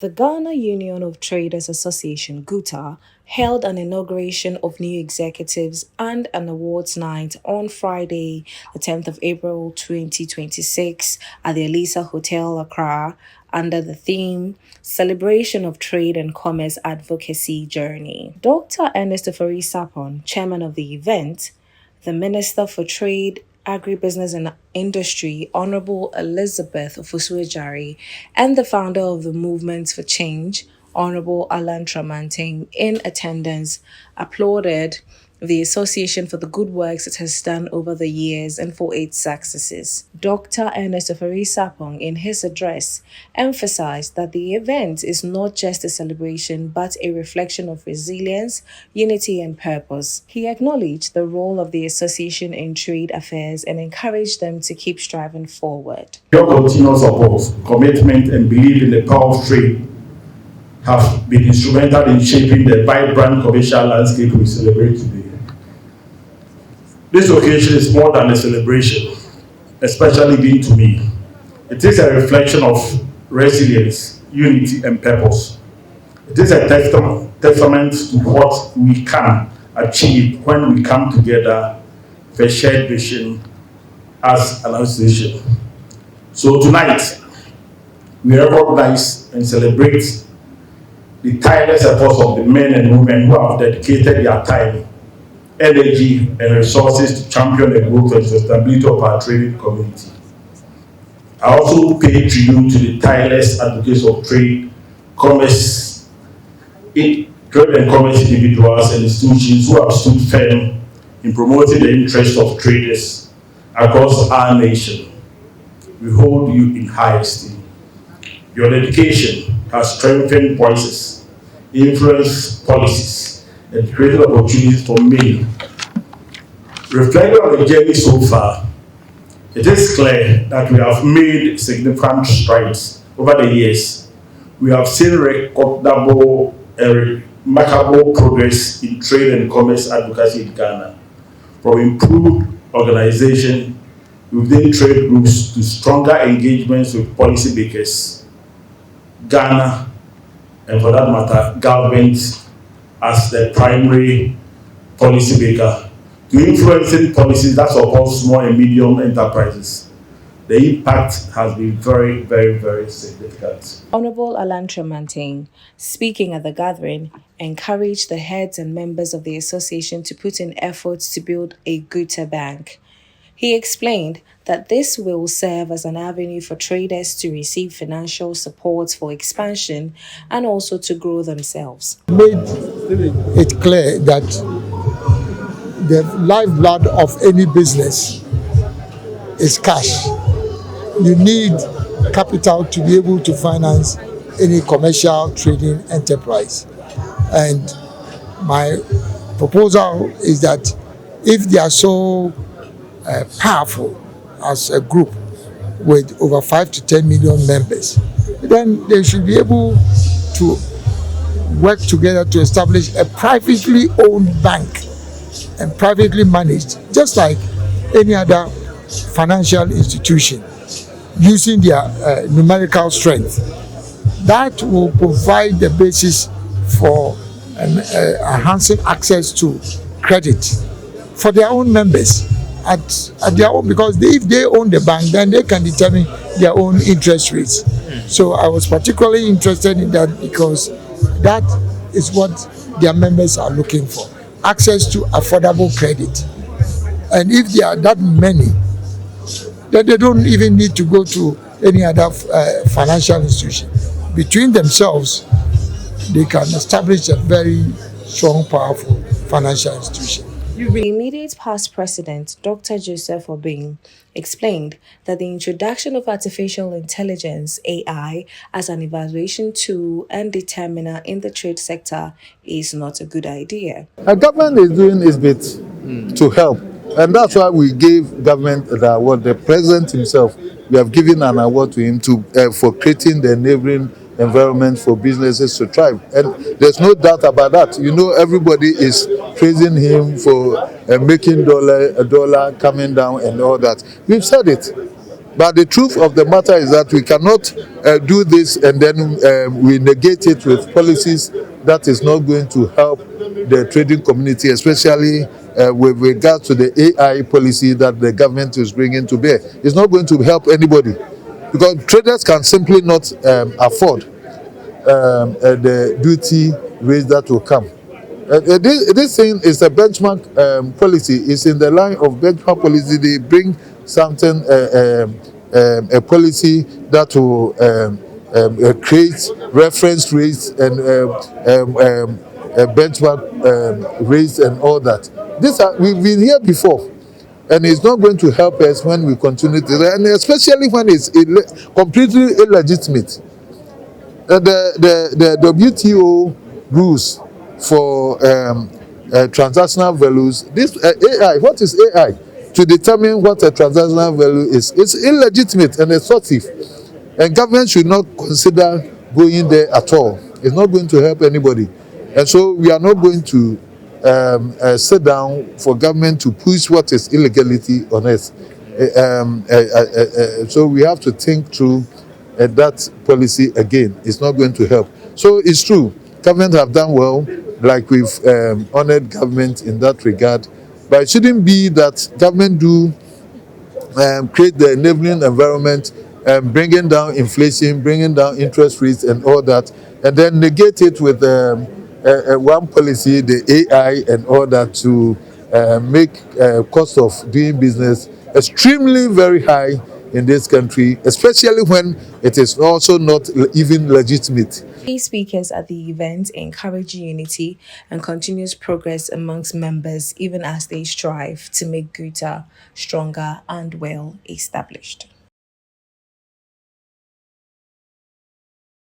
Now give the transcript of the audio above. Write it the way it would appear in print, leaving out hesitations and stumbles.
The Ghana Union of Traders Association (GUTA) held an inauguration of new executives and an awards night on Friday, the 10th of April 2026 at the Alisa Hotel, Accra, under the theme Celebration of Trade and Commerce Advocacy Journey. Dr. Ernest Sapon, chairman of the event, the Minister for Trade, Agribusiness and Industry, Honorable Elizabeth Ofosu-Adjare, and the founder of the Movement for Change, Honorable Alan Tramanting, in attendance, applauded the association for the good works it has done over the years and for its successes. Dr. Ernest Sapong, in his address, emphasized that the event is not just a celebration but a reflection of resilience, unity, and purpose. He acknowledged the role of the association in trade affairs and encouraged them to keep striving forward. Your continuous support, commitment, and belief in the power of trade have been instrumental in shaping the vibrant commercial landscape we celebrate today. This occasion is more than a celebration, especially being to me. It is a reflection of resilience, unity, and purpose. It is a testament to what we can achieve when we come together for a shared vision as an association. So tonight, we recognize and celebrate the tireless efforts of the men and women who have dedicated their time, energy, and resources to champion the growth and sustainability of our trading community. I also pay tribute to the tireless advocates of trade, commerce, trade and commerce individuals and institutions who have stood firm in promoting the interests of traders across our nation. We hold you in high esteem. Your dedication has strengthened voices, influenced policies, and created opportunities for many. Reflecting on the journey so far, it is clear that we have made significant strides over the years. We have seen remarkable progress in trade and commerce advocacy in Ghana, from improved organization within trade groups to stronger engagements with policymakers, Ghana, and for that matter, government as the primary policymaker, to influencing policies that support small and medium enterprises. The impact has been very, very, very significant. Honorable Alan Tramanting, speaking at the gathering, encouraged the heads and members of the association to put in efforts to build a GUTA bank. He explained that this will serve as an avenue for traders to receive financial support for expansion and also to grow themselves. Made it clear that the lifeblood of any business is cash. You need capital to be able to finance any commercial trading enterprise. And my proposal is that if they are so powerful as a group with over 5 to 10 million members, then they should be able to work together to establish a privately owned bank and privately managed, just like any other financial institution, using their numerical strength. That will provide the basis for enhancing access to credit for their own members at their own, because if they own the bank, then they can determine their own interest rates. So I was particularly interested in that because that is what their members are looking for. Access to affordable credit. And if there are that many, then they don't even need to go to any other financial institution. Between themselves, they can establish a very strong, powerful financial institution. The immediate past president, Dr. Joseph Obing, explained that the introduction of artificial intelligence (AI) as an evaluation tool and determiner in the trade sector is not a good idea. The government is doing its bit to help, and that's why we gave government the award. The president himself, we have given an award to him for creating the enabling environment for businesses to thrive, and there's no doubt about that. You know, everybody is praising him for making a dollar coming down and all that. We've said it. But the truth of the matter is that we cannot do this and then we negate it with policies that is not going to help the trading community, especially with regard to the AI policy that the government is bringing to bear. It's not going to help anybody because traders can simply not afford the duty raise that will come. This thing is a benchmark policy. It's in the line of benchmark policy. They bring something, a policy that will create reference rates and benchmark rates and all that. We've been here before. And it's not going to help us when we continue to, and especially when it's completely illegitimate. The WTO rules for transactional values. This AI, what is AI? To determine what a transactional value is, it's illegitimate and exhaustive, and government should not consider going there at all. It's not going to help anybody, and so we are not going to sit down for government to push what is illegality on us. So we have to think through that policy again. It's not going to help. So it's true, government have done well, like we've honored government in that regard, but it shouldn't be that government do create the enabling environment, bringing down inflation, bringing down interest rates and all that, and then negate it with one policy, the AI and all that, to make cost of doing business extremely very high in this country, especially when it is also not even legitimate. Key speakers at the event encourage unity and continuous progress amongst members even as they strive to make GUTA stronger and well established.